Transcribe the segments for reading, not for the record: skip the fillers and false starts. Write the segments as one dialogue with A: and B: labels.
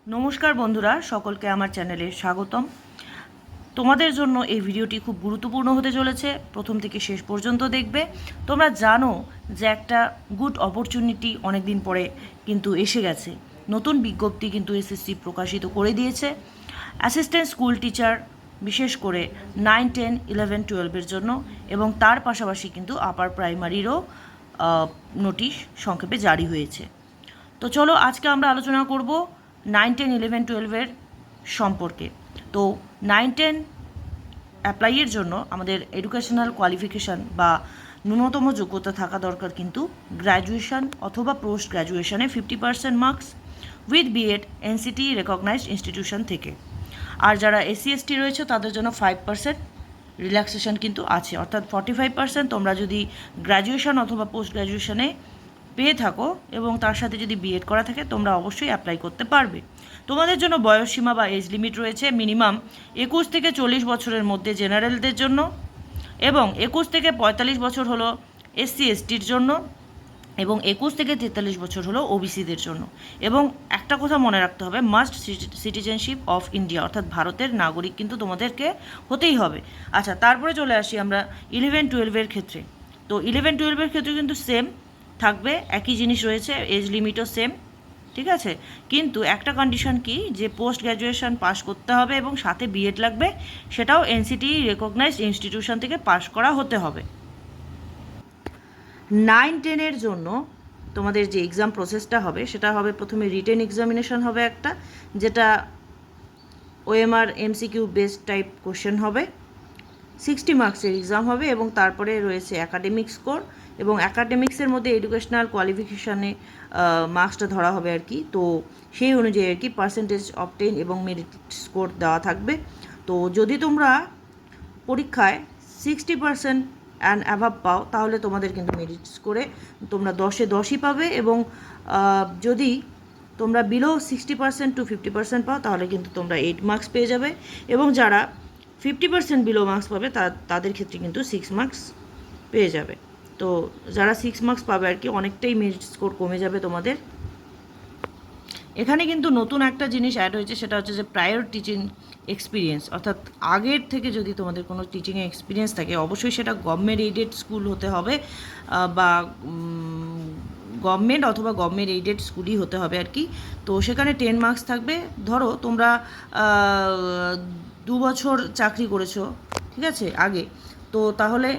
A: নমস্কার বন্ধুরা, সকলকে আমার চ্যানেলে স্বাগতম। তোমাদের জন্য এই ভিডিওটি খুব গুরুত্বপূর্ণ হতে চলেছে, প্রথম থেকে শেষ পর্যন্ত দেখবে। তোমরা জানো যে একটা গুড অপরচুনিটি অনেক দিন পরে কিন্তু এসে গেছে। নতুন বিজ্ঞপ্তি কিন্তু এসএসসি প্রকাশিত করে দিয়েছে অ্যাসিস্ট্যান্ট স্কুল টিচার, বিশেষ করে 9, 10, 11, 12-এর জন্য, এবং তার পাশাপাশি কিন্তু আপার প্রাইমারিরও নোটিশ সংক্ষেপে জারি হয়েছে। তো চলো আজকে আমরা আলোচনা করব 9, 10, 11, 12-এর সম্পর্কে। তো 9, 10 অ্যাপ্লাইয়ের জন্য আমাদের এডুকেশনাল কোয়ালিফিকেশান বা ন্যূনতম যোগ্যতা থাকা দরকার কিন্তু গ্র্যাজুয়েশন অথবা পোস্ট গ্র্যাজুয়েশনে 50% marks with BEd NCTE recognised institution থেকে। আর যারা এসসি এসটি রয়েছে তাদের জন্য 5% রিল্যাক্সেশন কিন্তু আছে, অর্থাৎ 45% তোমরা যদি গ্র্যাজুয়েশন অথবা পোস্ট গ্র্যাজুয়েশনে পেয়ে থাকো এবং তার সাথে যদি বিএড করা থাকে তোমরা অবশ্যই অ্যাপ্লাই করতে পারবে। তোমাদের জন্য বয়সসীমা বা এজ লিমিট রয়েছে মিনিমাম 21 থেকে 40 বছরের মধ্যে জেনারেলদের জন্য, এবং 21 থেকে 45 বছর হলো এসসি এসটির জন্য, এবং 21 থেকে 43 বছর হলো ওবিসিদের জন্য। এবং একটা কথা মনে রাখতে হবে, মাস্ট সিটিজেনশিপ অফ ইন্ডিয়া, অর্থাৎ ভারতের নাগরিক কিন্তু তোমাদেরকে হতেই হবে। আচ্ছা, তারপরে চলে আসি আমরা 11, 12-এর ক্ষেত্রে। তো 11, 12-এর ক্ষেত্রে কিন্তু সেম থাকবে, একই জিনিস রয়েছে, এজ লিমিটও সেম, ঠিক আছে। কিন্তু একটা কন্ডিশন কি, যে পোস্ট গ্র্যাজুয়েশন পাস করতে হবে এবং সাথে বিএড লাগবে, সেটাও এনসিটি রেকগনাইজড ইনস্টিটিউশন থেকে পাস করা হতে হবে। 9, 10-এর জন্য তোমাদের যে এক্সাম প্রসেসটা হবে সেটা হবে, প্রথমে রিটেন এক্সামিনেশন হবে একটা, যেটা OMR MCQ based type question হবে, 60 মার্কসের এক্সাম হবে, এবং তারপরে রয়েছে অ্যাকাডেমিক স্কোর, এবং অ্যাকাডেমিক্সের মধ্যে এডুকেশনাল কোয়ালিফিকেশানে মার্কসটা ধরা হবে আর কি। তো সেই অনুযায়ী আর কি পার্সেন্টেজ অবটেইন এবং মেরিট স্কোর দেওয়া থাকবে। তো যদি তোমরা পরীক্ষায় 60% অ্যান্ড অ্যাভাব পাও তাহলে তোমাদের কিন্তু মেরিট স্কোরে তোমরা 10-এ 10ই পাবে, এবং যদি তোমরা বিলো 60% টু 50% পাও তাহলে কিন্তু তোমরা 8 মার্কস পেয়ে যাবে, এবং যারা 50% বিলো মার্কস পাবে তাদের ক্ষেত্রে কিন্তু 6 মার্কস পেয়ে যাবে। তো যারা 6 মার্কস পাবে আর কি, অনেকটাই মেরিট স্কোর কমে যাবে তোমাদের। এখানে কিন্তু নতুন একটা জিনিস অ্যাড হয়েছে, সেটা হচ্ছে যে প্রায়র টিচিং এক্সপিরিয়েন্স, অর্থাৎ আগের থেকে যদি তোমাদের কোনো টিচিংয়ে এক্সপিরিয়েন্স থাকে, অবশ্যই সেটা গভর্নমেন্ট এইডেড স্কুল হতে হবে, বা গভর্নমেন্ট অথবা গভর্নমেন্ট এইডেড স্কুলই হতে হবে আর কি। তো সেখানে 10 মার্কস থাকবে। ধরো তোমরা 2 বছর চাকরি করেছো, ঠিক আছে, আগে, তো তাহলে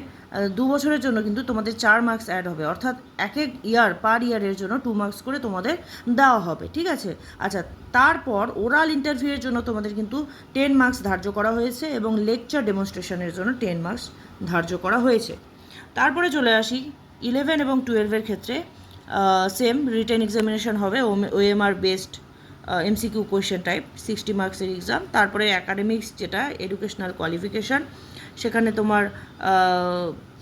A: 2 বছরের জন্য কিন্তু তোমাদের 4 মার্কস অ্যাড হবে, অর্থাৎ এক এক ইয়ার পার ইয়ারের জন্য 2 মার্কস করে তোমাদের দেওয়া হবে, ঠিক আছে। আচ্ছা, তারপর ওরাল ইন্টারভিউয়ের জন্য তোমাদের কিন্তু 10 মার্কস ধার্য করা হয়েছে, এবং লেকচার ডেমনস্ট্রেশনের জন্য 10 মার্কস ধার্য করা হয়েছে। তারপরে চলে আসি 11 এবং 12-এর ক্ষেত্রে। সেম রিটেন এক্সামিনেশন হবে, OMR based MCQ question type, 60 মার্কসের এক্সাম। তারপরে অ্যাকাডেমিক্স, যেটা এডুকেশনাল কোয়ালিফিকেশান, সেখানে তোমার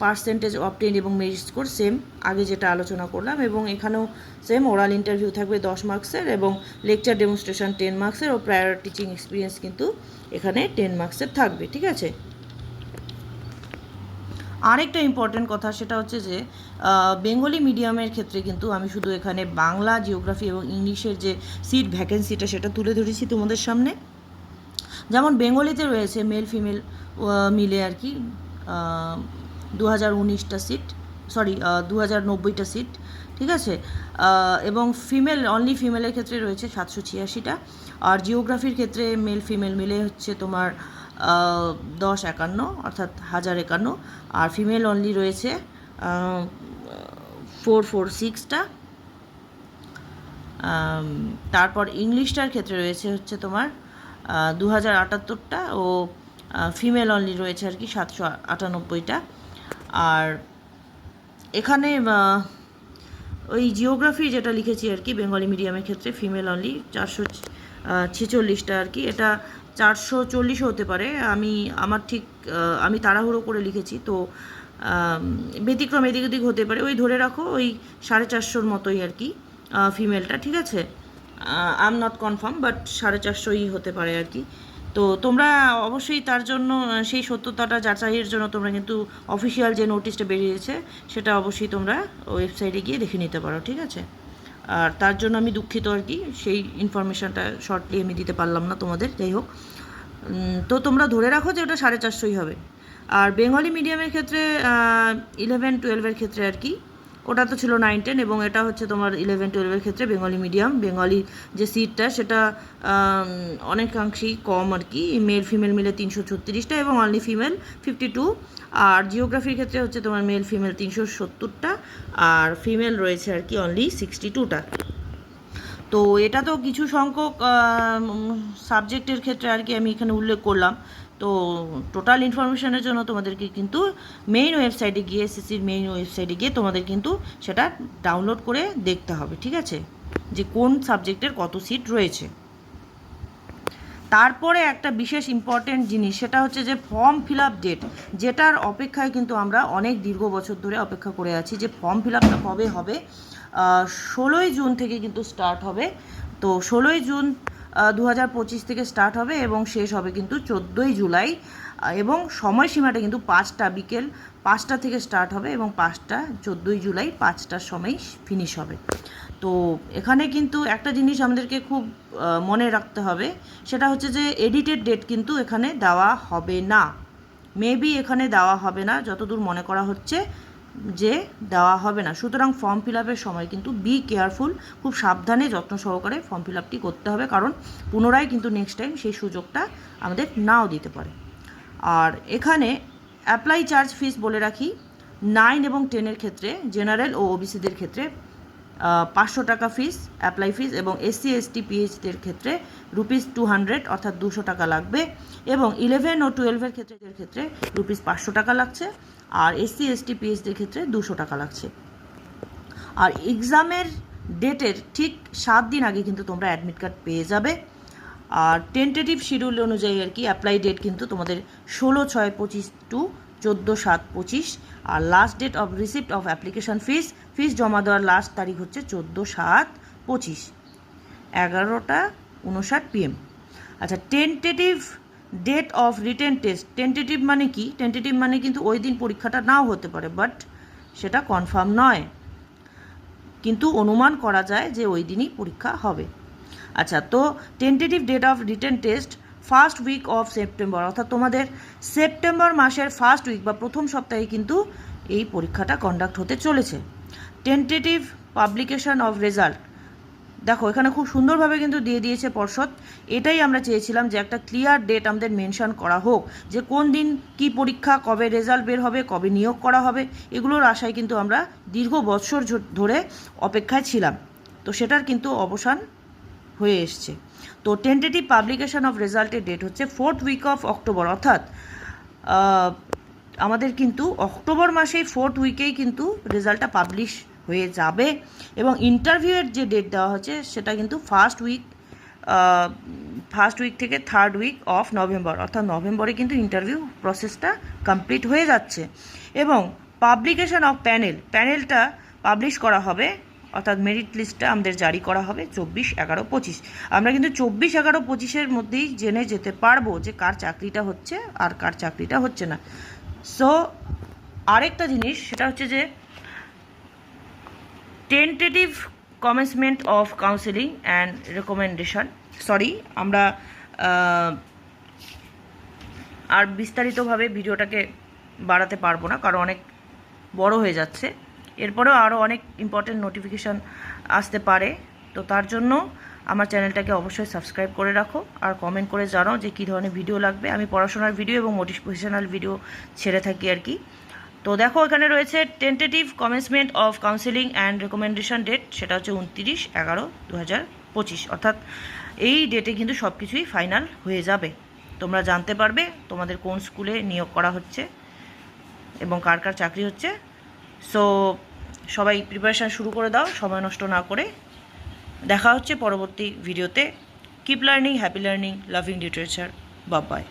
A: পার্সেন্টেজ অবটেইন এবং মেরিট স্কোর সেম আগে যেটা আলোচনা করলাম, এবং এখানেও সেম ওরাল ইন্টারভিউ থাকবে 10 মার্কসের, এবং লেকচার ডেমনস্ট্রেশন 10 মার্কসের, ও প্রায়র টিচিং এক্সপিরিয়েন্স কিন্তু এখানে 10 মার্কসের থাকবে, ঠিক আছে। আরেকটা ইম্পর্টেন্ট কথা, সেটা হচ্ছে যে বেঙ্গলি মিডিয়ামের ক্ষেত্রে কিন্তু আমি শুধু এখানে বাংলা, জিওগ্রাফি এবং ইংলিশের যে সিট ভ্যাকেন্সিটা সেটা তুলে ধরেছি তোমাদের সামনে। যেমন বেঙ্গলিতে রয়েছে মেল ফিমেল মিলে আর কি 2019টা সিট, সরি 2090টা সিট, ঠিক আছে। এবং ফিমেল, অনলি ফিমেলের ক্ষেত্রে রয়েছে 786টা, আর জিওগ্রাফির ক্ষেত্রে মেল ফিমেল মিলে হচ্ছে তোমার 1051, অর্থাৎ 1051, আর ফিমেল অনলি রয়েছে 446টা। তারপর ইংলিশটার ক্ষেত্রে রয়েছে হচ্ছে তোমার 2078টা, ও ফিমেল অনলি রয়েছে আর কি 798টা। আর এখানে ওই জিওগ্রাফি যেটা লিখেছি আর কি বেঙ্গলি মিডিয়ামের ক্ষেত্রে ফিমেল অনলি 446টা আর কি, এটা 440 হতে পারে, আমি তাড়াহুড়ো করে লিখেছি, তো ব্যতিক্রম এদিক ওদিক হতে পারে, ওই ধরে রাখো ওই 450 মতোই আর কি ফিমেলটা, ঠিক আছে। I am not confirm, but 450ই হতে পারে আর কি। তো তোমরা অবশ্যই তার জন্য সেই সত্যতাটা যাচাইয়ের জন্য তোমরা কিন্তু অফিসিয়াল যে নোটিশটা বেরিয়েছে সেটা অবশ্যই তোমরা ওয়েবসাইটে গিয়ে দেখে নিতে পারো, ঠিক আছে। আর তার জন্য আমি দুঃখিত আর কি, সেই ইনফরমেশানটা শর্টলি আমি দিতে পারলাম না তোমাদের। যাই হোক, তো তোমরা ধরে রাখো যে ওটা 450 হবে। আর বেঙ্গলি মিডিয়ামের ক্ষেত্রে 11-12 ক্ষেত্রে আর কি, ওটা তো ছিল 9-10, এবং এটা হচ্ছে তোমার 11-12 ক্ষেত্রে বেঙ্গলি মিডিয়াম। বেঙ্গলি যে সিটটা সেটা অনেকাংশেই কম আর কি, মেল ফিমেল মিলে 336টা এবং অনলি ফিমেল 52। আর জিওগ্রাফির ক্ষেত্রে হচ্ছে তোমার মেল ফিমেল 370টা, আর ফিমেল রয়েছে আর কি অনলি 62টা। তো এটা তো কিছু সংখ্যক সাবজেক্টের ক্ষেত্রে আর কি আমি এখানে উল্লেখ করলাম। তো টোটাল ইনফরমেশনের জন্য তোমাদেরকে কিন্তু মেইন ওয়েবসাইটে গিয়ে, এসএসসির মেইন ওয়েবসাইটে গিয়ে তোমাদের কিন্তু সেটা ডাউনলোড করে দেখতে হবে, ঠিক আছে, যে কোন সাবজেক্টের কত সিট রয়েছে। তারপরে একটা বিশেষ ইম্পর্টেন্ট জিনিস, সেটা হচ্ছে যে ফর্ম ফিল আপ ডেট, যেটার অপেক্ষায় কিন্তু আমরা অনেক দীর্ঘ বছর ধরে অপেক্ষা করে আছি, যে ফর্ম ফিল আপটা কবে হবে। 16ই জুন থেকে কিন্তু স্টার্ট হবে। তো 16ই জুন 2025 থেকে স্টার্ট হবে এবং শেষ হবে কিন্তু 14ই জুলাই, এবং সময়সীমাটা কিন্তু 5টা, বিকেল 5টা থেকে স্টার্ট হবে এবং 14ই জুলাই 5টার সময় ফিনিশ হবে। তো এখানে কিন্তু একটা জিনিস আমাদেরকে খুব মনে রাখতে হবে, সেটা হচ্ছে যে এডিটেড ডেট কিন্তু এখানে দেওয়া হবে না। মেবি এখানে দেওয়া হবে না, যতদূর মনে করা হচ্ছে যে দেওয়া হবে না। সুতরাং ফর্ম ফিল আপের সময় কিন্তু বি কেয়ারফুল, খুব সাবধানে যত্ন সহকারে ফর্ম ফিল আপটি করতে হবে, কারণ পুনরায় কিন্তু নেক্সট টাইম সেই সুযোগটা আমাদের নাও দিতে পারে। আর এখানে অ্যাপ্লাই চার্জ ফিস বলে রাখি, 9 এবং 10-এর ক্ষেত্রে, জেনারেল ও ওবিসিদের ক্ষেত্রে 500 টাকা ফিস, অ্যাপ্লাই ফিস, এবং SC ST PHদের ক্ষেত্রে ₹200 অর্থাৎ 200 টাকা লাগবে, এবং 11 ও 12-এর ক্ষেত্রে ₹500 টাকা লাগছে, আর SC ST PHদের ক্ষেত্রে 200 টাকা লাগছে। আর এক্সামের ডেটের ঠিক 7 দিন আগে কিন্তু তোমরা অ্যাডমিট কার্ড পেয়ে যাবে। আর টেন্টেটিভ শিডিউল অনুযায়ী আর কি অ্যাপ্লাই ডেট কিন্তু তোমাদের 16/6/25 টু 14/7/25, আর last date of receipt of application fees জমা দেওয়ার লাস্ট তারিখ হচ্ছে 14/7/25 11:59 PM। আচ্ছা, tentative date of written test, tentative মানে কি? টেন্টেটিভ মানে কিন্তু ওই দিন পরীক্ষাটা নাও হতে পারে, বাট সেটা কনফার্ম নয়, কিন্তু অনুমান করা যায় যে ওই দিনই পরীক্ষা হবে। আচ্ছা, তো tentative date of written test first week of September, অর্থাৎ তোমাদের সেপ্টেম্বর মাসের ফার্স্ট উইক বা প্রথম সপ্তাহে কিন্তু এই পরীক্ষাটা কন্ডাক্ট হতে চলেছে। টেন্টেটিভ পাবলিকেশন অফ রেজাল্ট, দেখো এখানে খুব সুন্দরভাবে কিন্তু দিয়ে দিয়েছে পর্ষদ। এটাই আমরা চেয়েছিলাম যে একটা ক্লিয়ার ডেট আমাদের মেনশন করা হোক, যে কোন দিন কি পরীক্ষা, কবে রেজাল্ট বের হবে, কবে নিয়োগ করা হবে, এগুলোর আশায় কিন্তু আমরা দীর্ঘ বৎসর ধরে অপেক্ষায় ছিলাম। তো সেটার কিন্তু অবসান হয়ে এসছে। তো টেন্টেটিভ পাবলিকেশন অফ রেজাল্টের ডেট হচ্ছে 4th উইক অফ অক্টোবর, অর্থাৎ আমাদের কিন্তু অক্টোবর মাসেই 4th উইকেই কিন্তু রেজাল্টটা পাবলিশ হয়ে যাবে। এবং ইন্টারভিউয়ের যে ডেট দেওয়া হচ্ছে সেটা কিন্তু ফার্স্ট উইক থেকে 3rd উইক অফ নভেম্বর, অর্থাৎ নভেম্বরে কিন্তু ইন্টারভিউ প্রসেসটা কমপ্লিট হয়ে যাচ্ছে। এবং পাবলিকেশন অফ প্যানেলটা পাবলিশ করা হবে, অর্থাৎ মেরিট লিস্টটা আমাদের জারি করা হবে 24/11/25। আমরা কিন্তু 24/11/25-এর মধ্যেই জেনে যেতে পারবো যে কার চাকরিটা হচ্ছে আর কার চাকরিটা হচ্ছে না। সো আরেকটা জিনিস, সেটা হচ্ছে যে tentative commencement of counselling and recommendation, আমরা আর বিস্তারিতভাবে ভিডিওটাকে বাড়াতে পারবো না, কারণ অনেক বড় হয়ে যাচ্ছে। এরপরেও আরও অনেক ইম্পর্টেন্ট নোটিফিকেশান আসতে পারে, তো তার জন্য আমার চ্যানেলটাকে অবশ্যই সাবস্ক্রাইব করে রাখো, আর কমেন্ট করে জানাও যে কী ধরনের ভিডিও লাগবে। আমি পড়াশোনার ভিডিও এবং মোটিভেশনাল ভিডিও ছেড়ে থাকি আর কি। তো দেখো এখানে রয়েছে tentative commencement of counselling and recommendation date, সেটা হচ্ছে 29/11/2025, অর্থাৎ এই ডেটে কিন্তু সব কিছুই ফাইনাল হয়ে যাবে। তোমরা জানতে পারবে তোমাদের কোন স্কুলে নিয়োগ করা হচ্ছে এবং কার কার চাকরি হচ্ছে। সো সবাই প্রিপারেশান শুরু করে দাও, সময় নষ্ট না করে। দেখা হচ্ছে পরবর্তী ভিডিওতে। Keep learning, happy learning, loving literature. Bye bye.